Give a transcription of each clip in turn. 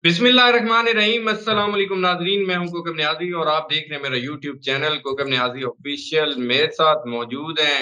बिस्मिल्लाहिर्रहमानिर्रहीम। अस्सलाम वालेकुम नाज़रीन, मैं हूं कोकब नियाज़ी और आप देख रहे हैं मेरा YouTube channel Kokab Niazi official. मेरे साथ मौजूद हैं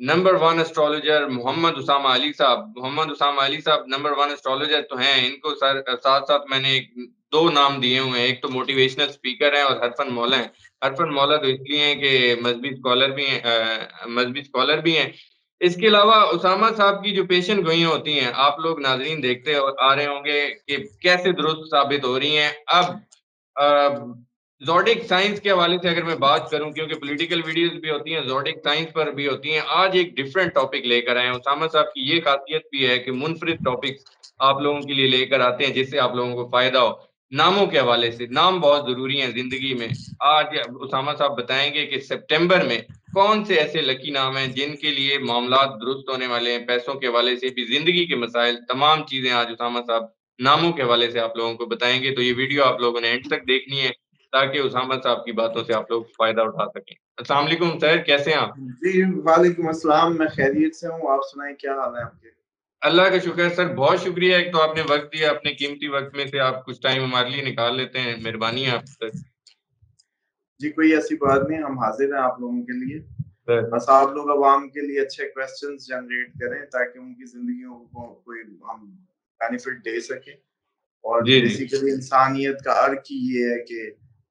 number one astrologer Mohammad Usama Ali sahab. Mohammad Usama Ali साहब नंबर वन एस्ट्रोलॉजर तो हैं, इनको साथ साथ मैंने दो नाम दिए हुए हैं। एक तो मोटिवेशनल स्पीकर हैं और हरफन मौला हैं। हरफन मौला तो इसलिए हैं कि मजहबी स्कॉलर भी हैं। इसके अलावा उसामा साहब की जो पेशन गोइयाँ होती हैं, आप लोग नाज़रीन देखते आ रहे होंगे कि कैसे दुरुस्त साबित हो रही हैं। अब ज़ोडिक साइंस के हवाले से अगर मैं बात करूँ, क्योंकि पॉलिटिकल वीडियोज़ भी होती हैं, ज़ोडिक साइंस पर भी होती हैं। आज एक डिफरेंट टॉपिक लेकर आए हैं। उसामा साहब की ये ख़ासियत भी है कि मुनफ़रिद टॉपिक्स आप लोगों के लिए लेकर आते हैं, जिससे आप लोगों को फ़ायदा हो। नामों के हवाले से, नाम बहुत ज़रूरी हैं ज़िंदगी में। आज उसामा साहब बताएँगे कि सितंबर में कौन से ऐसे लकी नाम हैं जिनके लिए मामलात दुरुस्त होने वाले हैं, पैसों के हवाले से भी, ज़िंदगी के मसाइल, तमाम चीज़ें आज उसामा साहब नामों के हवाले से आप लोगों को बताएँगे। तो ये वीडियो आप लोगों ने एंड तक देखनी है, ताकि उसामा साहब की बातों से आप लोग फ़ायदा उठा सकें। अस्सलाम वालेकुम सर, कैसे हैं आप? जी, वालेकुम अस्सलाम। मैं खैरियत से हूँ, आप सुनाएँ क्या हाल है आपके? अल्लाह का शुक्र है सर, बहुत शुक्रिया। एक तो आपने वक़्त दिया, अपने कीमती वक़्त में से आप कुछ टाइम हमारे लिए निकाल लेते हैं, मेहरबानी है आपकी सर। जी, कोई ऐसी बात नहीं, हम हाज़िर हैं आप लोगों के लिए। सर, बस आप लोग अवाम के लिए अच्छे क्वेश्चंस जनरेट करें ताकि उनकी ज़िंदगियों को कोई हम बेनिफिट दे सकें। और जी, जी। बेसिकली इंसानियत का अर्थ ही ये है कि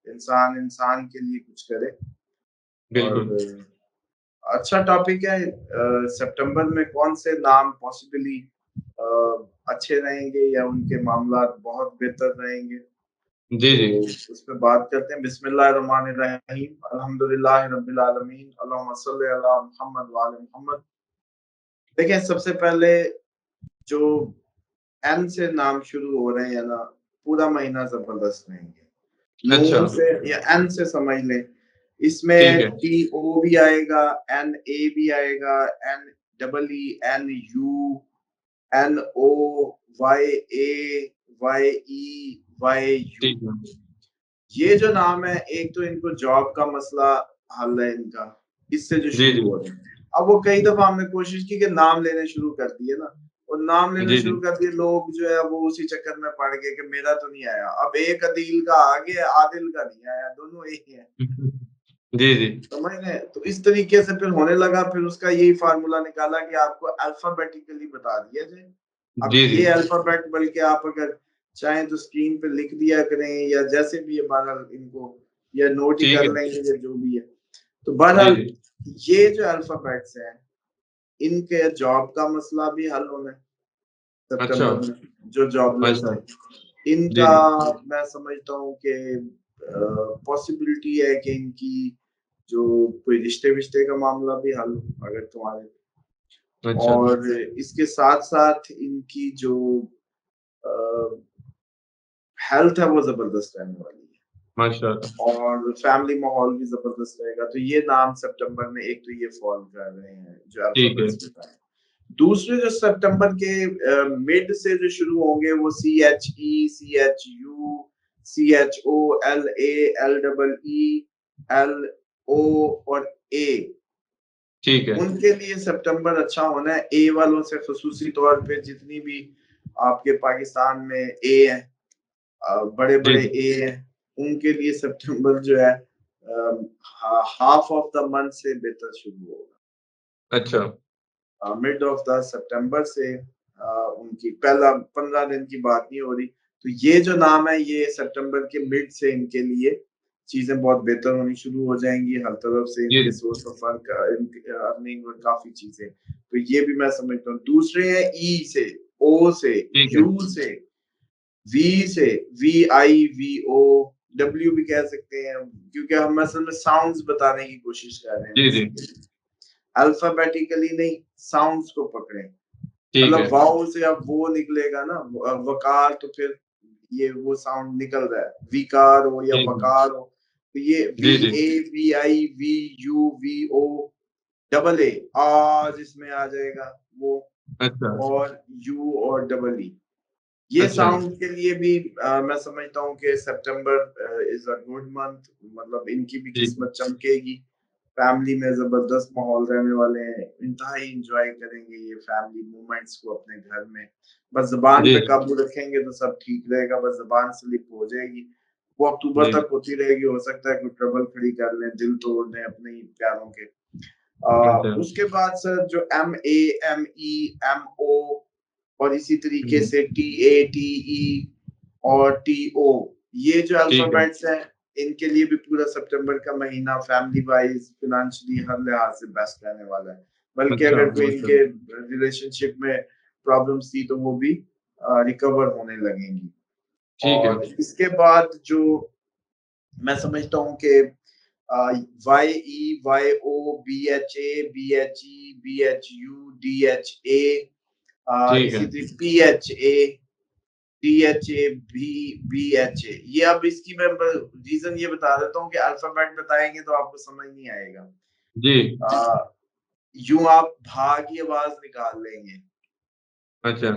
इंसान इंसान के लिए कुछ करे। बिल्कुल। और अच्छा टॉपिक है। सितंबर में कौन से नाम पॉसिबली अ, अच्छे रहेंगे या उनके मामलात बहुत बेहतर रहेंगे? जी, तो जी। उस पे बात करते हैं। बिस्मिल्लाहिर्रहमानिर्रहीम, अल्हम्दुलिल्लाहि रब्बिल आलमीन, अल्लाहुम्मा सल्लि अला मुहम्मद व आले मुहम्मद। देखिए, सबसे पहले जो एन से नाम शुरू हो रहे हैं ना, पूरा महीना ज़बरदस्त रहेंगे। अच्छा, नून से या एन से समझ लें, ठीक इसमें है। टीओ भी आएगा, एनए भी आएगा, N double E, NU, NO, YA, YE, YU. ठीक है। ये जो नाम है, एक तो इनको जॉब का मसला हल है इनका, इससे जो जी, शुरू जी। हो रहे हैं। अब वो कई दफा हमने कोशिश की कि नाम लेने शुरू कर दिए ना, और नाम लेने जी, शुरू जी। कर दिए, लोग जो है वो उसी चक्कर में पड़ गए कि मेरा तो नहीं आया। अब एक अदील का आ गया, आदिल का नहीं आया, दोनों एक ही है। जी, जी। समझ गए? तो इस तरीके से फिर होने लगा, फिर उसका यही फार्मूला निकाला कि आपको अल्फाबेटिकली बता दिया जाए। अब जी, जी। ये अल्फाबेट बल्कि आप अगर चाहें तो स्क्रीन पे लिख दिया करें, या जैसे भी ये बहरहाल इनको या नोट ही ठीक कर है। लेंगे या जो भी है। तो जी, बहरहाल जी। ये जो अल्फाबेट्स हैं, इनके जॉब का मसला भी हल होना है अच्छा, सितंबर में, जो जॉबलेस अच्छा। है। जी, इनका जी। मैं समझता हूँ कि पॉसिबिलिटी है कि इनकी जो कोई रिश्ते-विश्ते का मामला भी हल हो, अगर तुम्हारे। अच्छा, और इसके साथ-साथ इनकी जो अ, हेल्थ है वो ज़बरदस्त रहने वाली है। माशाअल्लाह। और फैमिली माहौल भी ज़बरदस्त रहेगा। तो ये नाम सितंबर में एक तो ये फ़ॉल कर रहे हैं, जो ठीक है। अल्फ़ाबेट्स बताए। दूसरे जो सितंबर के मिड से जो शुरू होंगे वो CHE, CHU, CHO, LA, LEE, LO और A, ठीक है। उनके लिए सितंबर अच्छा होना है। ए वालों से ख़ुसूसी तौर पे जितनी भी आपके पाकिस्तान में ए हैं, जी, बड़े-बड़े जी। ए हैं, उनके लिए सितंबर जो है हाफ ऑफ द मंथ से बेहतर शुरू होगा। अच्छा, मिड ऑफ द सितंबर से उनकी पहला 15 दिन की बात नहीं हो रही। तो ये जो नाम है, ये सितंबर के मिड से इनके लिए चीज़ें बहुत बेहतर होनी शुरू हो जाएँगी, हर तरफ से जी, इनके जी। सोर्स ऑफ अर्निंग और काफ़ी चीज़ें। तो ये भी मैं समझता हूँ। दूसरे हैं ई से, ओ से, ठीक है। यू से, वी से, वीआई, वीओ, डब्ल्यू भी कह सकते हैं, क्योंकि हम असल में साउंड्स बताने की कोशिश कर रहे हैं जी, जी। बेसिकली। अल्फाबेटिकली नहीं, साउंड्स को पकड़ें। ठीक मतलब है। वाओ से अब वो निकलेगा ना, वकार, तो फिर ये वो साउंड निकल रहा है, विकार हो या ठीक है। वकार हो। तो ये V G, G. A, V I, V U, V O, double A, आज इसमें आ जाएगा वो। अच्छा, और यू और डबल ई, ये अच्छा। साउंड के लिए भी मैं समझता हूँ कि सितंबर इज अ गुड मंथ। मतलब इनकी भी ठीक है। किस्मत चमकेगी। फैमिली में ज़बरदस्त माहौल रहने वाले हैं, इंतहाई एन्जॉय करेंगे ये फैमिली मोमेंट्स को अपने घर में। बस ज़ुबान जी, पे जी। काबू रखेंगे तो सब ठीक रहेगा, बस ज़ुबान स्लिप हो जाएगी। वो अक्टूबर जी, तक होती रहेगी, हो सकता है कोई ट्रबल खड़ी कर लें, दिल तोड़ दें अपने ही प्यारों के। अच्छा। उसके बाद सर जो एमए, एमई, एमओ और इसी तरीके हुँ, से टीए, टीई और टीओ ये जो ठीक है। अल्फ़ाबेट्स हैं, इनके लिए भी पूरा सितंबर का महीना फैमिली वाइज़, फ़ाइनेंशियली हर लिहाज से बेस्ट रहने वाला है। बल्कि अच्छा, अगर कोई इनके माशाल्लाह। रिलेशनशिप में प्रॉब्लम्स थी, तो वो भी रिकवर होने लगेंगी। ठीक है। और इसके बाद जो मैं समझता हूँ कि वाई-ई, वाई-ओ, बी-एच-ए, बी-एच-ई, बी-एच-यू, डी-एच-ए ठीक इसी है। तरह पी-एच-ए, डी-एच-ए, बी, बी-एच-ए ये अब इसकी मैं ब रीज़न ये बता देता हूँ कि अल्फ़ाबेट बताएँगे तो आपको समझ नहीं आएगा। जी। यूँ आप भा की आवाज़ निकाल लेंगे। अच्छा।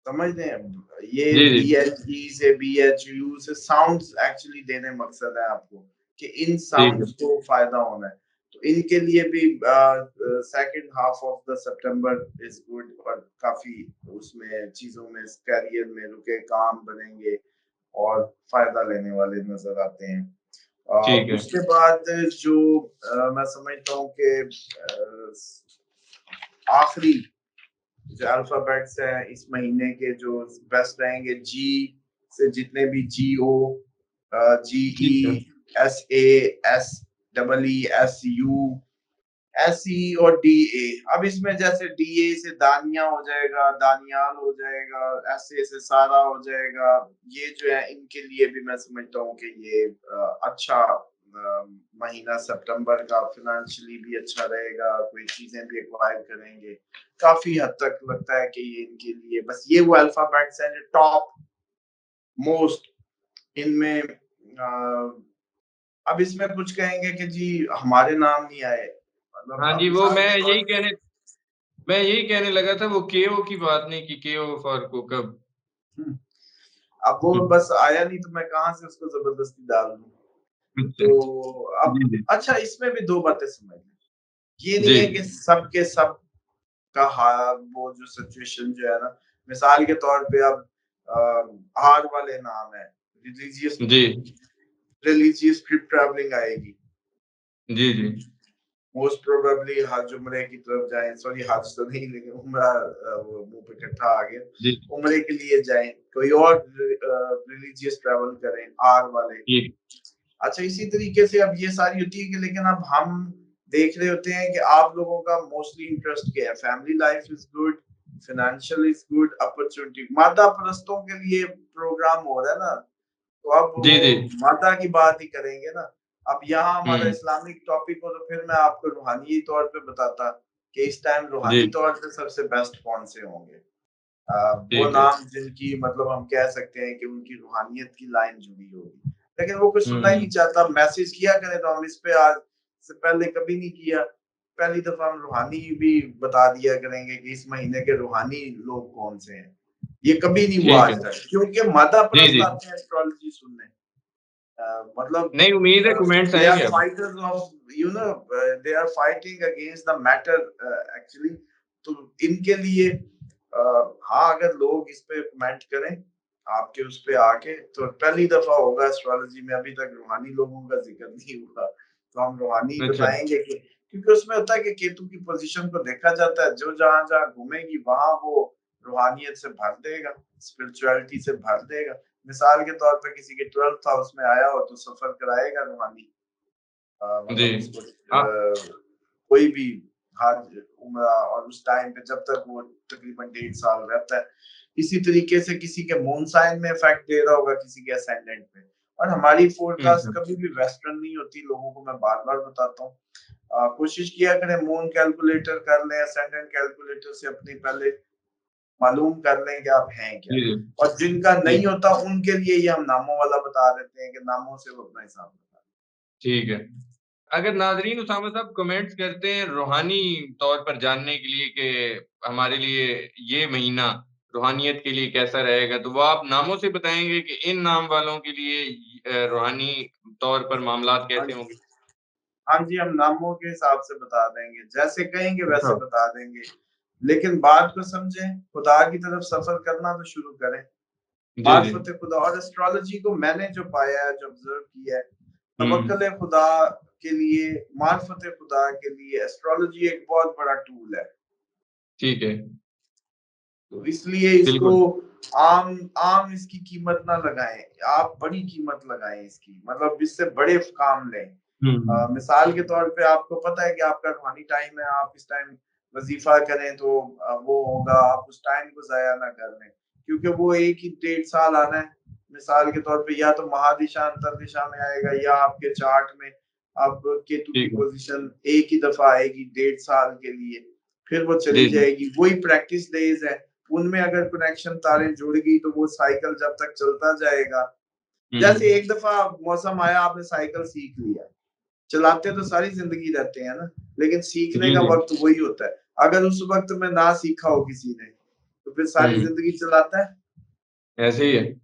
समझ रहे हैं? ये जी, जी। बी-एच-ई से बी-एच-यू से साउंड्स एक्चुअली देने मकसद है आपको कि इन ठीक साउंड्स है। को फ़ायदा होना है। तो इनके लिए भी second half of the September is good और काफ़ी उसमें चीज़ों में करियर में रुके काम बनेंगे और फ़ायदा लेने वाले नज़र आते हैं। ठीक है। उसके बाद जो मैं समझता हूँ कि आखिरी जो अल्फाबेट्स हैं इस महीने के जो बेस्ट रहेंगे जी से जितने भी जीओ जीई ठीक है। SA S double E S U SE और डीए अब इसमें जैसे डीए से दानिया हो जाएगा दानियाल हो जाएगा एसए से सारा हो जाएगा ये जो है इनके लिए भी मैं समझता हूँ कि ये अच्छा महीना सितंबर का फाइनेंशियली भी अच्छा रहेगा कोई चीजें भी एक्वायर करेंगे काफी हद तक लगता है कि ये इनके लिए बस ये वो अल्फाबेट्स हैं जो टॉप मोस्ट इनमें अब इसमें कुछ कहेंगे कि जी हमारे नाम नहीं आए मतलब हाँ अब जी, वो मिसाल के तौर पे मैं यही कहने लगा था वो केओ की बात नहीं की केओ फॉर कोकब। हुँ, अब वो हुँ, बस आया नहीं तो मैं कहाँ से उसको ज़बरदस्ती डाल दूँ। अच्छा। तो अब जी, जी। अच्छा इसमें भी 2 बातें समझ लें। ये नहीं जी। है कि सब के सब का वो जो सिचुएशन जो है ना, मिसाल के तौर पे अब आर वाले नाम हैं, रिलीजियस जी। रिलीजियस ट्रिप ट्रैवलिंग आएगी। जी, जी। मोस्ट प्रोबेबली हज उम्रे की तरफ जाएँ, सॉरी हज तो नहीं लेकिन उम्रा वो मुँह पे इकट्ठा आ गया। जी, उम्रे के लिए जाएँ, कोई और रिलीजियस ट्रैवल करें, आर वाले। ठीक। अच्छा इसी तरीके से अब ये सारी होती है कि लेकिन अब हम देख रहे होते हैं कि आप लोगों का मोस्टली इंटरेस्ट क्या है? Family life is good, financial is good, opportunity मादा परस्तों के लिए प्रोग्राम हो रहा है ना, तो अब जी, जी। वो मादा की बात ही करेंगे ना। अब यहाँ हमारा हुँ। इस्लामिक टॉपिक हो तो फिर मैं आपको रूहानी तौर पे बताता कि इस टाइम जी, रूहानी तौर पे सबसे बेस्ट कौन-से होंगे। वो ठीक है। नाम जिनकी मतलब हम कह सकते हैं कि उनकी रूहानियत की लाइन जुड़ी होगी। लेकिन वो कोई हुँ, सुनना ही नहीं हुँ। चाहता, मैसेज किया करें तो हम इस पे आज से पहले कभी नहीं किया। पहली दफ़ा हम रूहानी भी बता दिया करेंगे कि इस महीने के रूहानी लोग कौन से हैं। ये कभी नहीं हुआ ठीक आज है। तक क्योंकि मादा जी, परस्त जी। आते हैं एस्ट्रोलॉजी सुनने। मतलब नहीं, उम्मीद है कमेंट्स दे आर आएँगे अब। Fighters of you know they are fighting against the matter actually तो इनके लिए हाँ अगर लोग इस पे कमेंट करें आपके उस पे आके तो पहली दफा होगा एस्ट्रोलॉजी में अभी तक रूहानी लोगों का जिक्र नहीं हुआ तो हम रूहानी अच्छा। बताएंगे कि क्योंकि उसमें होता है कि केतु की पोजीशन को देखा जाता है जो जहां जहां घूमेगी वहां वो रूहानियत से भर देगा स्पिरिचुअलिटी से भर देगा मिसाल के तौर पे किसी के 12th हाउस में आया हो तो सफर कराएगा रूहानी जी। मतलब उसको हाँ, कोई भी हज उम्रा और उस टाइम पे जब तक वो तकरीबन 1.5 साल रहता है इसी तरीके से किसी के मून साइन में इफेक्ट दे रहा होगा किसी के असेंडेंट पे और हमारी फोरकास्ट अच्छा। कभी भी वेस्टर्न नहीं होती लोगों को मैं बार बार बताता हूँ कोशिश किया करें मून कैलकुलेटर कर लें असेंडेंट कैलकुलेटर से अपनी पहले मालूम कर लें कि आप हैं क्या जी, जी। और जिनका नहीं ठीक, होता उनके लिए ये हम नामों वाला बता देते हैं कि नामों से वो अपना हिसाब बता ठीक है। अगर नाज़रीन उसामा साहब कमेंट्स करते हैं रूहानी तौर पर जानने के लिए कि हमारे लिए ये महीना रूहानियत के लिए कैसा रहेगा, तो वो आप नामों से बताएँगे कि इन नाम वालों के लिए रूहानी तौर पर मामलात हाँ कैसे जी होंगे? हाँ जी, हम नामों के हिसाब से बता देंगे, जैसे कहेंगे वैसे अच्छा। बता देंगे। लेकिन बात को समझें, खुदा की तरफ सफ़र करना तो शुरू करें। जी, जी। मार्फ़त खुदा और एस्ट्रोलॉजी को मैंने जो पाया है, जो ऑब्ज़र्व किया है, हुँ। तवक्कुल खुदा के लिए, मार्फ़त खुदा के लिए एस्ट्रोलॉजी एक बहुत बड़ा टूल है। ठीक है। तो इसलिए इसको बिल्कुल। आम आम इसकी कीमत ना लगाएँ, आप बड़ी कीमत लगाएँ इसकी, मतलब इससे बड़े काम लें। हुँ, हुँ। मिसाल के तौर पे आपको पता है कि आपका रूहानी टाइम है, आप इस टाइम वज़ीफ़ा करें तो वो होगा, आप उस टाइम को ज़ाया ना कर दें, क्योंकि वो 1 ही डेढ़ साल आना है। मिसाल के तौर पे या तो महादिशा, अंतरदिशा में आएगा या आपके चार्ट में अब केतु की ठीक है। पोज़ीशन एक ही दफ़ा आएगी डेढ़ साल के लिए, फिर वो चली जी, जी। जाएगी। वही प्रैक्टिस डेज़ है, उनमें अगर कनेक्शन तारें जुड़ गई तो वो साइकिल जब तक चलता जाएगा। हुँ, जैसे हुँ। एक दफ़ा मौसम आया, आपने साइकिल सीख लिया, चलाते तो सारी ज़िंदगी रहते हैं ना, लेकिन सीखने जी, का जी। वक़्त वही होता है। अगर उस वक़्त में ना सीखा हो किसी ने, तो फिर सारी हुँ। ज़िंदगी चलाता है? ऐसे ही है।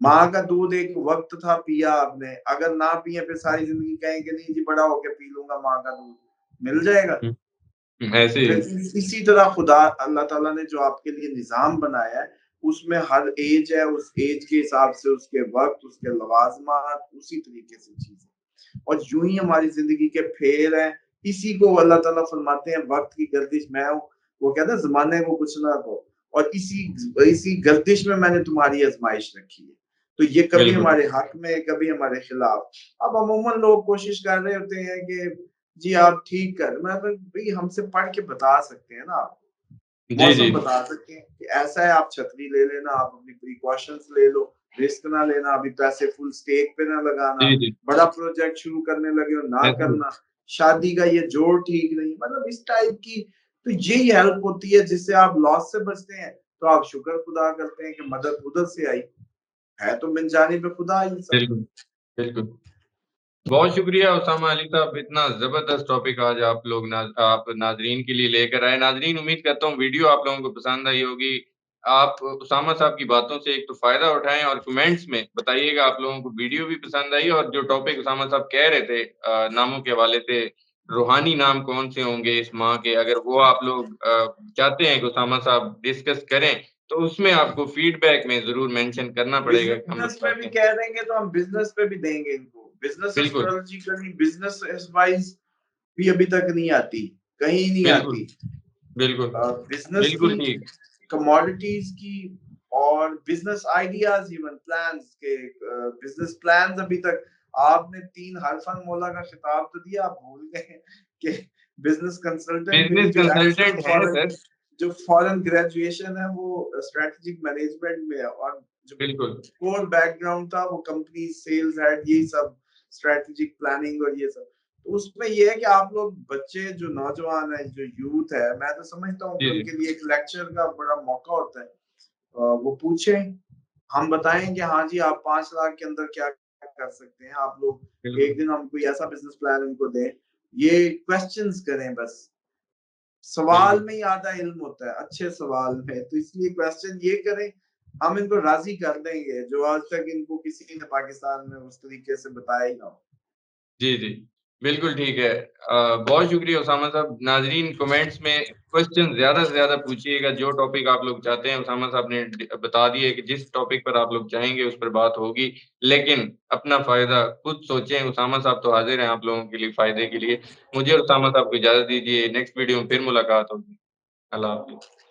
माँ का दूध एक वक़्त था, पिया आपने, अगर ना पिए फिर सारी ज़िंदगी कहेंगे नहीं जी बड़ा होके पी लूँगा माँ का दूध, मिल जाएगा? हुँ, ऐसे ही फिर है। इसी तरह खुदा अल्लाह ताला ने जो आपके लिए निज़ाम बनाया है, उसमें हर ऐज है, उस ऐज के हिसाब से उसके वक़्त, उसके लवाज़मात, उसी तरीके से चीज़ें। और यूँ ही हमारी ज़िंदगी के फेर हैं, इसी को अल्लाह ताला फरमाते हैं वक़्त की गर्दिश मैं हूँ, वो कहता है ज़माने को कुछ ना कहो और इसी इसी गर्दिश में मैंने तुम्हारी आज़माइश रखी है। तो ये कभी बिल्कुल। हमारे हक़ में, कभी हमारे खिलाफ। अब अमूमन लोग कोशिश कर रहे होते हैं कि जी आप ठीक कर मैं तो भई हमसे पढ़ के बता सकते हैं ना आप। जी, मौसम जी। बता सकते हैं कि ऐसा है आप छतरी ले लेना, आप अपनी प्रिकॉशंस ले लो, रिस्क ना लेना, अभी पैसे फुल स्टेक पे ना लगाना, जी, जी। बड़ा प्रोजेक्ट शुरू करने लगे हो ना ऐसे ही। करना, शादी का ये जोड़ ठीक नहीं, मतलब इस टाइप की तो यही हेल्प होती है जिससे आप लॉस से बचते हैं, तो आप शुक्र खुदा करते हैं कि मदद उधर से आई। है तो मिन जानिब खुदा ही सब। बिल्कुल, बिल्कुल। बहुत शुक्रिया उसामा अली साहब, इतना ज़बरदस्त टॉपिक आज आप नाज़रीन के लिए लेकर आए। नाज़रीन उम्मीद करता हूँ वीडियो आप लोगों को पसंद आई होगी। आप उसामा साहब की बातों से एक तो फ़ायदा उठाएँ और कमेंट्स में बताइएगा आप लोगों को वीडियो भी पसंद आई और जो टॉपिक उसामा साहब कह रहे थे नामों के हवाले से, रूहानी नाम कौन से होंगे इस माह के, अगर वो आप लोग चाहते हैं कि उसामा साहब डिस्कस करें, तो उसमें आपको फीडबैक में ज़रूर मेंशन करना पड़ेगा कि हम लोग बिज़नेस में भी चाहते हैं। कह देंगे तो हम बिज़नेस पे भी देंगे इनको। बिज़नेस बिल्कुल, एस्ट्रोलॉजिकली बिज़नेस वाइज़ भी अभी तक नहीं आती, कहीं नहीं बिल्कुल, आती। बिल्कुल। बिज़नेस की, बिल्कुल ठीक। कमोडिटीज़ की और बिज़नेस आइडियाज़ इवन प्लान्स के बिज़नेस प्लान्स अभी तक आपने 3 हरफन मौला का खिताब तो दिया, आप भूल गए कि बिज़नेस कंसल्टेंट मेरी बिज़नेस जो एक्चुअल कंसल्टेंट हैं सर। फॉरेन ग्रेजुएशन है वो स्ट्रैटेजिक मैनेजमेंट में है और जो बिल्कुल। कोर बैकग्राउंड था वो कंपनी सेल्स हेड यही सब स्ट्रैटेजिक प्लानिंग और ये सब। तो उसमें ये है कि आप लोग बच्चे जो नौजवान है, जो यूथ है, मैं तो समझता हूँ कि जी, जी। उनके लिए एक लेक्चर का बड़ा मौका होता है। वो पूछें, हम बताएँ कि हाँ जी, आप 5 लाख के अंदर क्या कर सकते हैं। आप लोग बिल्कुल। एक दिन हम कोई ऐसा बिज़नेस प्लान उनको दें। ये क्वेश्चन्स करें बस। सवाल बिल्कुल। में ही आधा इल्म होता है, अच्छे सवाल में। तो इसलिए क्वेश्चन ये करें, हम इनको राज़ी कर देंगे, जो आज तक इनको किसी ने पाकिस्तान में उस तरीके से बताया ही ना हो। जी, जी। बिल्कुल ठीक है। बहुत शुक्रिया उसामा साहब। नाज़रीन कमेंट्स में क्वेश्चन ज़्यादा से ज़्यादा पूछिएगा, जो टॉपिक आप लोग चाहते हैं उसामा साहब ने बता दिया कि जिस टॉपिक पर आप लोग चाहेंगे उस पर बात होगी। लेकिन अपना फ़ायदा खुद सोचें, उसामा साहब तो हाज़िर हैं आप लोगों के लिए फ़ायदे के लिए। मुझे और उसामा साहब को इजाज़त दीजिए, नेक्स्ट वीडियो में फिर मुलाकात होगी। अल्लाह हाफ़िज़।